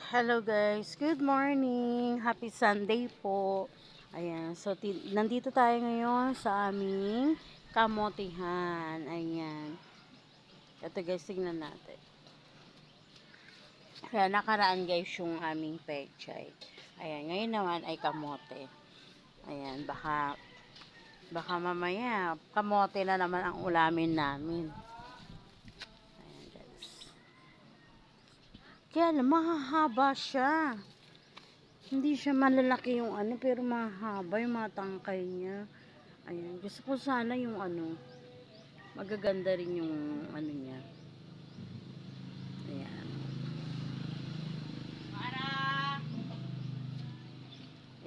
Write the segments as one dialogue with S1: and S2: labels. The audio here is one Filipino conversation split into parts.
S1: Hello guys, good morning, happy Sunday po. Ayan, so nandito tayo ngayon sa aming kamotihan. Ayan, ito guys, tingnan natin. Ayan, nakaraan guys yung aming pechay. Ayan, ngayon naman ay kamote. Ayan, baka mamaya kamote na naman ang ulamin namin. Ayan guys, kaya mahahaba siya. Hindi siya malalaki yung ano, pero mahaba yung mga tangkay niya. Ayan, gusto ko sana yung ano, magaganda rin yung ano niya. Ayan.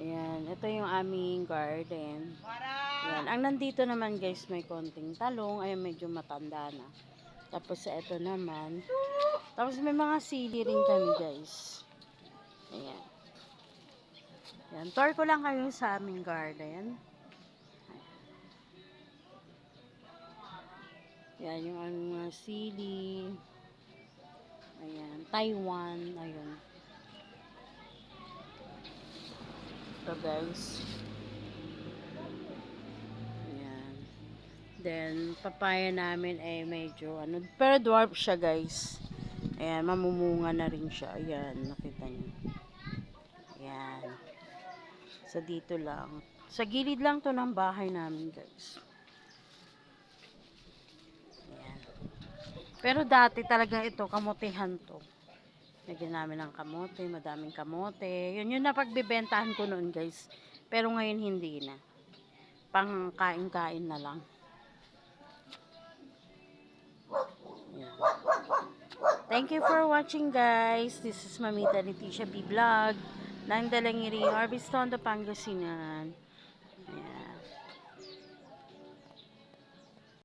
S1: Ayan, ito yung aming garden. Ayan, ang nandito naman guys, may konting talong. Ayan, medyo matanda na. Tapos ito naman. Tapos may mga sili rin kami guys. Ayan. Ayan, tour ko lang kayo sa aming garden. Ayan, yung aming mga sili. Ayan, Taiwan. Ayan. Ito guys. Ayan. Then, papaya namin ay medyo ano. Pero dwarf siya guys. Ayan, mamumunga na rin siya. Ayan, nakita niyo. Ayan. So, dito lang. Sa gilid lang to ng bahay namin guys. Ayan. Pero dati talaga ito, kamutihan to. Lagyan namin ng kamote, madaming kamote. Yun yung napagbibentahan ko noon guys. Pero ngayon hindi na. Pang kain-kain na lang. Ayan. Thank you for watching guys. This is Mamita Leticia B Vlog ng Dalangiri, Orbiston, Pangasinan. Ayan.